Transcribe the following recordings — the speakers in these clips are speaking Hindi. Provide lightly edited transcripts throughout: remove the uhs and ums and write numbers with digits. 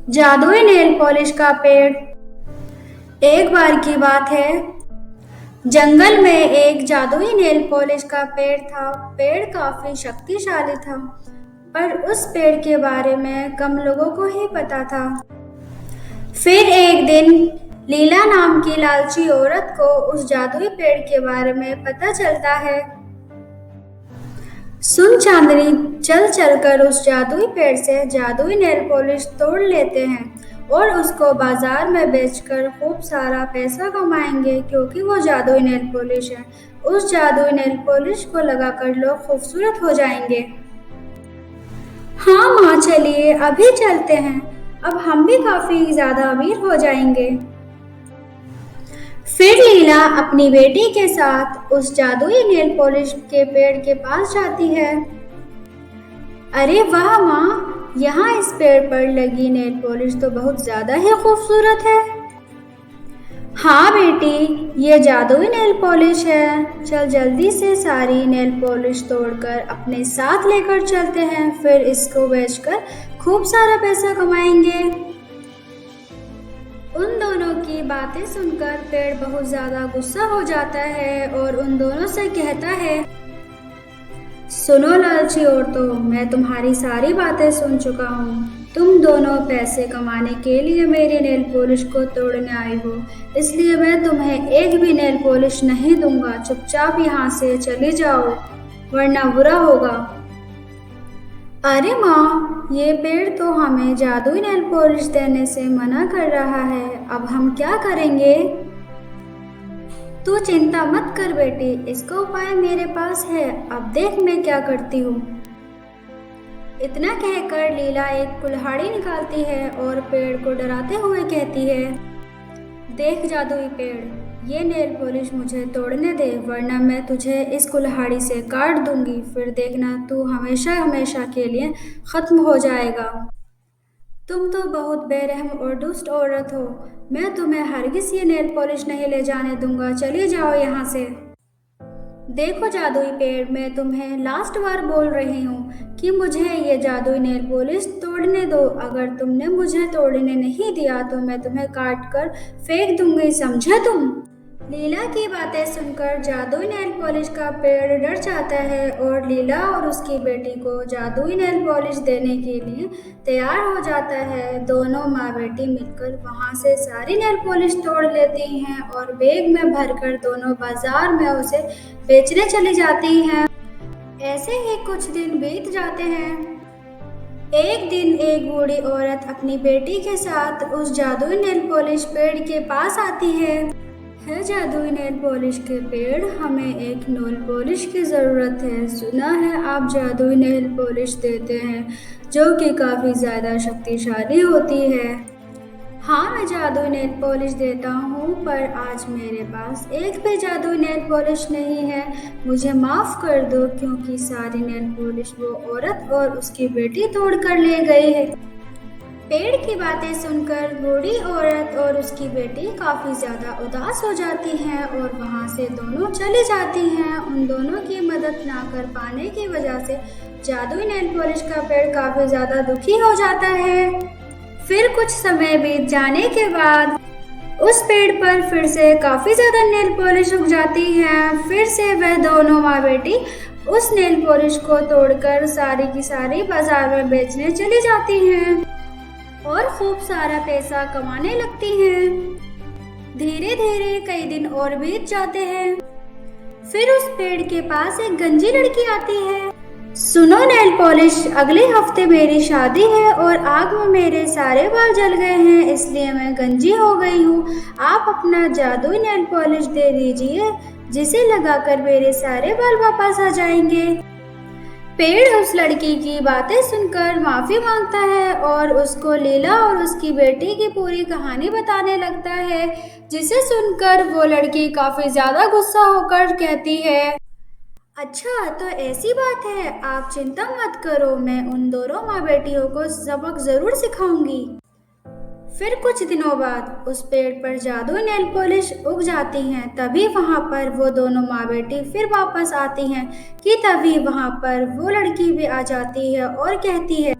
जादुई नेल पॉलिश का पेड़। एक बार की बात है, जंगल में एक जादुई नेल पॉलिश का पेड़ था। पेड़ काफी शक्तिशाली था, पर उस पेड़ के बारे में कम लोगों को ही पता था। फिर एक दिन लीला नाम की लालची औरत को उस जादुई पेड़ के बारे में पता चलता है। सुन चांदनी चल चलकर उस जादुई पेड़ से जादुई नेल पॉलिश तोड़ लेते हैं और उसको बाजार में बेचकर खूब सारा पैसा कमाएंगे, क्योंकि वो जादुई नेल पॉलिश है। उस जादुई नेल पॉलिश को लगाकर लोग खूबसूरत हो जाएंगे। हाँ माँ, चलिए अभी चलते हैं। अब हम भी काफी ज्यादा अमीर हो जाएंगे। फिर लीला अपनी बेटी के साथ उस जादुई नेल पॉलिश के पेड़ के पास जाती है। अरे वाह माँ, यहाँ इस पेड़ पर लगी नेल पॉलिश तो बहुत ज्यादा ही खूबसूरत है। हाँ बेटी, ये जादुई नेल पॉलिश है। चल जल्दी से सारी नेल पॉलिश तोड़कर अपने साथ लेकर चलते हैं, फिर इसको बेचकर खूब सारा पैसा कमाएंगे। उन दोनों की बातें सुनकर पेड़ बहुत ज्यादा गुस्सा हो जाता है और उन दोनों से कहता है, सुनो लालची औरतों, मैं तुम्हारी सारी बातें सुन चुका हूँ। तुम दोनों पैसे कमाने के लिए मेरी नेल पॉलिश को तोड़ने आई हो, इसलिए मैं तुम्हें एक भी नेल पॉलिश नहीं दूंगा। चुपचाप यहाँ से चले जाओ, वरना बुरा होगा। अरे माँ, ये पेड़ तो हमें जादुई नेल पॉलिश देने से मना कर रहा है। अब हम क्या करेंगे? तू चिंता मत कर बेटी, इसका उपाय मेरे पास है। अब देख मैं क्या करती हूँ। इतना कहकर लीला एक कुल्हाड़ी निकालती है और पेड़ को डराते हुए कहती है, देख जादुई पेड़, ये नेल पॉलिश मुझे तोड़ने दे, वरना मैं तुझे इस कुल्हाड़ी से काट दूंगी। फिर देखना, तू हमेशा हमेशा के लिए खत्म हो जाएगा। तुम तो बहुत बेरहम और दुष्ट औरत हो। मैं तुम्हें हरगिज़ ये नेल पॉलिश नहीं ले जाने दूंगा। चले जाओ यहाँ से। देखो जादुई पेड़, मैं तुम्हें लास्ट बार बोल रही हूँ कि मुझे ये जादुई नेल पॉलिश तोड़ने दो। अगर तुमने मुझे तोड़ने नहीं दिया तो मैं तुम्हें काट कर फेंक दूंगी, समझे तुम? लीला की बातें सुनकर जादुई नेल पॉलिश का पेड़ डर जाता है और लीला और उसकी बेटी को जादुई नेल पॉलिश देने के लिए तैयार हो जाता है। दोनों माँ बेटी मिलकर वहाँ से सारी नेल पॉलिश तोड़ लेती हैं और बैग में भरकर दोनों बाजार में उसे बेचने चली जाती हैं। ऐसे ही कुछ दिन बीत जाते हैं। एक दिन एक बूढ़ी औरत अपनी बेटी के साथ उस जादुई नेल पॉलिश पेड़ के पास आती है जादुई नेल पॉलिश के पेड़, हमें एक नेल पॉलिश की ज़रूरत है। सुना है आप जादुई नेल पॉलिश देते हैं, जो कि काफ़ी ज़्यादा शक्तिशाली होती है। हाँ, मैं जादुई नेल पॉलिश देता हूँ, पर आज मेरे पास एक भी जादुई नेल पॉलिश नहीं है। मुझे माफ़ कर दो, क्योंकि सारी नेल पॉलिश वो औरत और उसकी बेटी तोड़ कर ले गई है। पेड़ की बातें सुनकर बूढ़ी औरत और उसकी बेटी काफी ज्यादा उदास हो जाती हैं और वहां से दोनों चली जाती हैं। उन दोनों की मदद ना कर पाने की वजह से जादुई नेल पॉलिश का पेड़ काफी ज्यादा दुखी हो जाता है। फिर कुछ समय बीत जाने के बाद उस पेड़ पर फिर से काफी ज्यादा नेल पॉलिश उग जाती है। फिर से वह दोनों माँ बेटी उस नेल पॉलिश को तोड़कर सारी की सारी बाजार में बेचने चली जाती हैं और खूब सारा पैसा कमाने लगती हैं। धीरे धीरे कई दिन और बीत जाते हैं। फिर उस पेड़ के पास एक गंजी लड़की आती है। सुनो नेल पॉलिश, अगले हफ्ते मेरी शादी है और आग में मेरे सारे बाल जल गए हैं, इसलिए मैं गंजी हो गई हूँ। आप अपना जादुई नेल पॉलिश दे दीजिए, जिसे लगाकर मेरे सारे बाल वापस आ जाएंगे। पेड़ उस लड़की की बातें सुनकर माफी मांगता है और उसको लीला और उसकी बेटी की पूरी कहानी बताने लगता है, जिसे सुनकर वो लड़की काफी ज्यादा गुस्सा होकर कहती है, अच्छा तो ऐसी बात है, आप चिंता मत करो, मैं उन दोनों माँ बेटियों को सबक जरूर सिखाऊंगी। फिर कुछ दिनों बाद उस पेड़ पर जादुई नेल पॉलिश उग जाती हैं। तभी वहां पर वो दोनों माँ बेटी फिर वापस आती हैं कि तभी वहां पर वो लड़की भी आ जाती है और कहती है,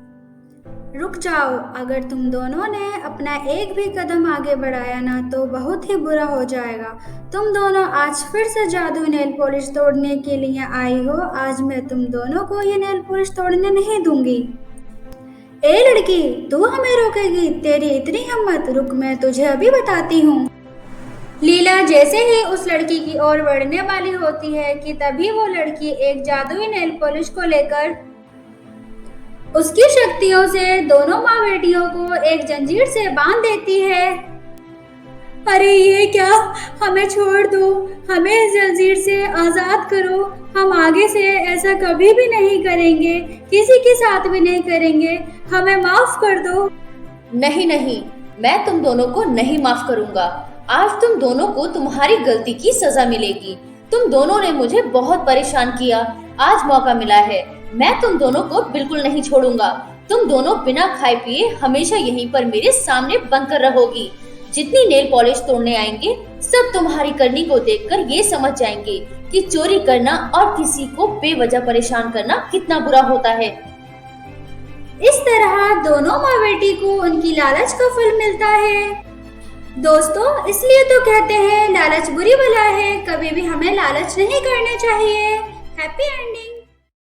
रुक जाओ, अगर तुम दोनों ने अपना एक भी कदम आगे बढ़ाया ना तो बहुत ही बुरा हो जाएगा। तुम दोनों आज फिर से जादू नेल पॉलिश तोड़ने के लिए आई हो। आज मैं तुम दोनों को ये नेल पॉलिश तोड़ने नहीं दूंगी। ए लड़की, तू हमें रोकेगी? तेरी इतनी हिम्मत! रुक, मैं तुझे अभी बताती हूँ। लीला जैसे ही उस लड़की की ओर बढ़ने वाली होती है कि तभी वो लड़की एक जादुई नेल पॉलिश को लेकर उसकी शक्तियों से दोनों माँ बेटियों को एक जंजीर से बांध देती है। अरे ये क्या! हमें छोड़ दो, हमें इस जंजीर से आजाद करो। हम आगे से ऐसा कभी भी नहीं करेंगे, किसी के साथ भी नहीं करेंगे। हमें माफ कर दो। नहीं नहीं, मैं तुम दोनों को नहीं माफ करूंगा। आज तुम दोनों को तुम्हारी गलती की सजा मिलेगी। तुम दोनों ने मुझे बहुत परेशान किया, आज मौका मिला है। मैं तुम दोनों को बिल्कुल नहीं छोड़ूंगा। तुम दोनों बिना खाए पिए हमेशा यहीं पर मेरे सामने बनकर रहोगी। जितनी नेल पॉलिश तोड़ने आएंगे सब तुम्हारी करनी को देखकर ये समझ जाएंगे कि चोरी करना और किसी को बेवजह परेशान करना कितना बुरा होता है। इस तरह दोनों माँ बेटी को उनकी लालच का फल मिलता है। दोस्तों, इसलिए तो कहते हैं लालच बुरी बला है। कभी भी हमें लालच नहीं करना चाहिए। Happy ending.